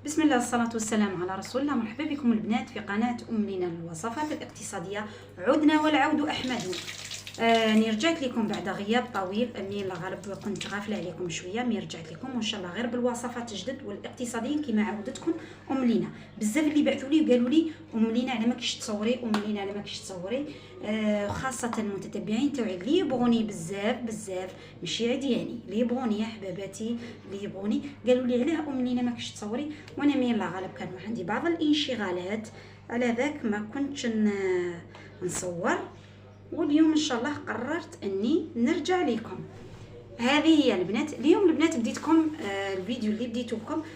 بسم الله والصلاة والسلام على رسول الله. مرحبا بكم البنات في قناة أم لينا للوصفات الاقتصادية. عدنا والعود أحمد. راني رجعت لكم بعد غياب طويل، اللي الغالب كنت غافله عليكم شويه، مي رجعت لكم وان شاء الله غير بالوصفات جدد والاقتصاديين كما عودتكم ام لينا. بزاف اللي بعثوا لي وقالوا لي ام لينا على ماكش تصوري، ام لينا على ماكش تصوري، خاصه المتتبعين تاعي اللي يبغوني بزاف ماشي عدياني، اللي يبغوني يا حباباتي، اللي يبغوني قالوا لي علاه ام لينا ماكش تصوري، وانا مي الغالب كانوا عندي بعض الانشغالات، على ذاك ما كنتش نصور. واليوم ان شاء الله قررت اني نرجع لكم. هذه هي البنات. اليوم البنات بديتكم الفيديو اللي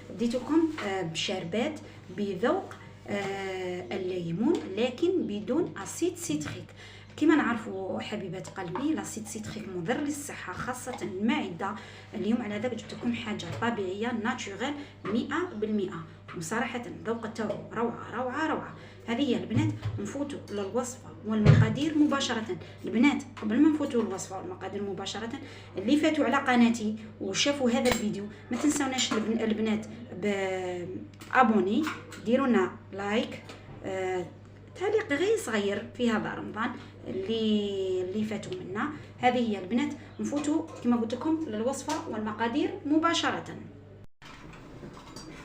بديتكم بشربات بذوق الليمون لكن بدون اسيد سيتريك. كما نعرفوا حبيبات قلبي لاسيد سيتريك مضر للصحه خاصه المعده. اليوم على ذاك جبت لكم حاجه طبيعيه ناتشورال 100%، وصراحه ذوق تاعو روعه. هذه هي البنات. نفوتوا للوصفه والمقادير مباشره. البنات قبل ما نفوتوا للوصفه والمقادير مباشره، اللي فاتوا على قناتي وشافوا هذا الفيديو ما تنسوناش البنات بابوني، ديروا لنا لايك، تعليق غير صغير في هذا رمضان اللي فاتوا منا. هذه هي البنات. نفوتوا كما قلت لكم للوصفه والمقادير مباشره.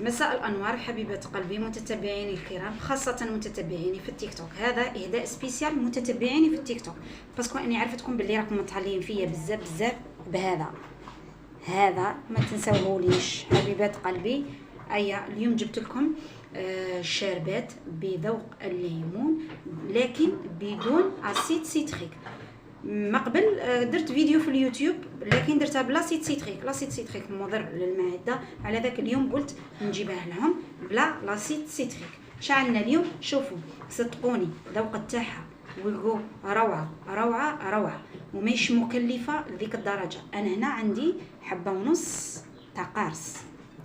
مساء الانوار حبيبات قلبي متتبعيني الكرام، خاصه متتبعيني في التيك توك. هذا اهداء سبيسيال متتبعيني في التيك توك، باسكو اني عرفتكم باللي راكم متهلين فيا بزاف هذا ما تنساوهوليش حبيبات قلبي. اليوم جبت لكم شربات بذوق الليمون لكن بدون اسيد سيتريك. ما قبل درت فيديو في اليوتيوب لكن درتها بلا سيد سيتريك. لا سيد سيتريك مضر للمعده، على ذاك اليوم قلت نجيبها لهم بلا لا سيد سيتريك. شعلنا اليوم شوفوا صدقوني ذوق تاعها ولقوا روعه ومش مكلفه لذيك الدرجه. انا هنا عندي حبه ونص تاع قارص،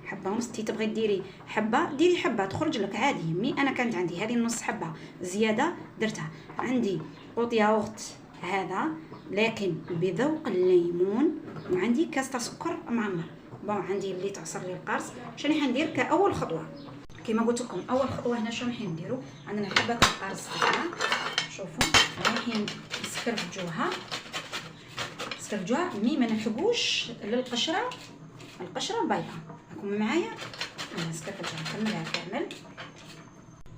حبه ونص. تي تبغي ديري حبه ديري حبه تخرج لك عادي، مي انا كانت عندي هذه نص حبه زياده درتها. عندي قوط ياغورت هذا لكن بذوق الليمون، وعندي كاس تاع سكر معمر. عندي اللي تعصر لي القرص. شنو حندير كاول خطوه؟ كما قلت لكم اول خطوه هنا شنو حنديروا؟ عندنا حبه تاع القرص تاعنا، شوفوا رايحين نسكرفجوها مي ما نحبوش للقشره، القشره بيضاء. راكم معايا؟ انا نسكرفجوها كملها كامل.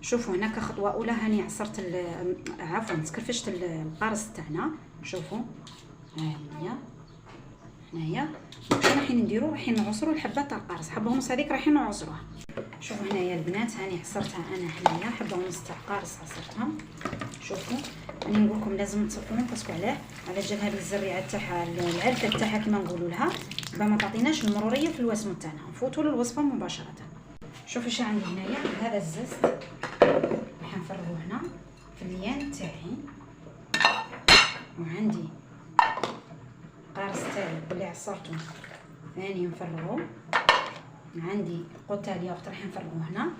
شوفوا هنا كخطوه اولى هاني عصرت سكرفشت القارص تاعنا. شوفوا هنايا شنو رايحين نديروا؟ رايحين نعصروا الحبه تاع القارص، حبه ونص هذيك رايحين نعصروها. شوفوا هنايا البنات هاني عصرتها انا هنايا حبه ونص تاع القارص عصرتها. شوفوا راني نقول لكم لازم تصفوهم باسكو على جال هذه الزريعه تاعها العركه تاعها كما نقولوا لها، ما تعطيناش المروريه في الوسم تاعنا. نفوتوا للوصفه مباشره. شوفوا اش عندي هنايا. هذا الزست راح نفرغوه هنا في الليان تاعي، وعندي قارص تاعي اللي عصرته ثاني نفرغوه، عندي قوط تاع الياغورت راح نفرغوه هنا.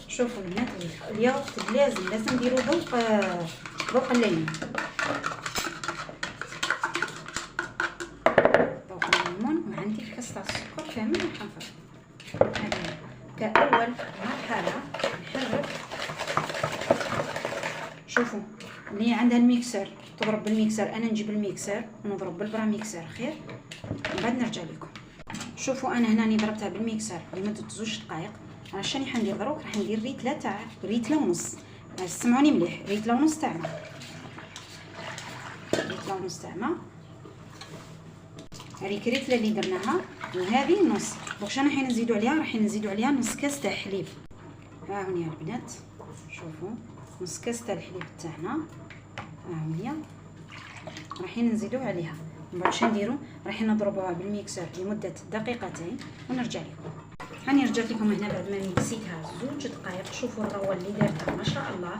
شوفوا البنات الياغورت لازم نديروا ذوق الليمون، وعندي كاس تاع السكر كامل راح نفرغ. هذه كأول مرحلة نحرك. شوفوا اللي عندها الميكسر تضرب بالميكسر، انا نجيب الميكسر ونضرب بالبرا ميكسر خير، من بعد نرجع لكم. شوفوا انا هنا ضربتها بالميكسر لمده 2 دقائق. انا شنو حندير دروك؟ راح ندير ريتله ونص. سمعوني مليح، ريتله ونص تاع ماء. هذه كريتله اللي درناها وهذه نص. دونك شنو راح نزيدوا عليها؟ راح نزيدوا عليها نص كاس تاع حليب. ها هوني البنات شوفوا نص كاس تاع الحليب تاعنا، ها هي راح نزيدوا عليها. من بعد شنو نديروا؟ راح نضربوها بالميكسر لمده دقيقتين ونرجع لكم. هاني رجعت لكم هنا بعد ما ميكسيتها 2 دقائق. شوفوا الروه اللي دارتها ما شاء الله،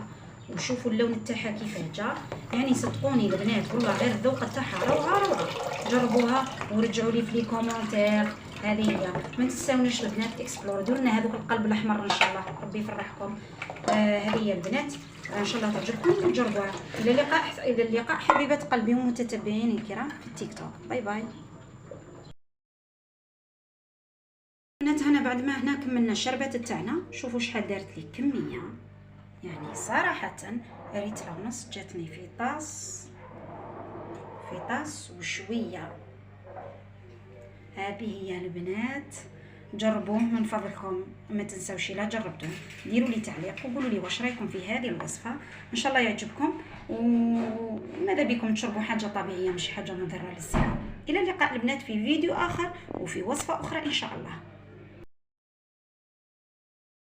وشوفوا اللون تاعها كيفاه جا. يعني صدقوني البنات والله غير الذوق تاعها روعه. جربوها ورجعوا لي في لي كومونتير. هذه هي. ما تنساوناش البنات اكسبلور، ديروا لنا هذوك القلب الاحمر ان شاء الله، ربي يفرحكم. هذه هي البنات، ان شاء الله تعجبكم وجربوها. الى اللقاء حبيبات قلبي ومتتبعيني الكرام في التيك توك. باي باي. بنات هنا بعد ما هنا كملنا الشربات تاعنا. شوفوا شحال دارت لي كميه، يعني صراحه ريت لها ونص، جاتني في طاس وشويه. هذه هي البنات، جربوه من فضلكم، ما تنساوش الا جربتوه ديروا لي تعليق وقولوا لي واش رايكم في هذه الوصفه. ان شاء الله يعجبكم، وماذا بكم تشربوا حاجه طبيعيه مش حاجه مضره للصحه. الى اللقاء البنات في فيديو اخر وفي وصفه اخرى ان شاء الله.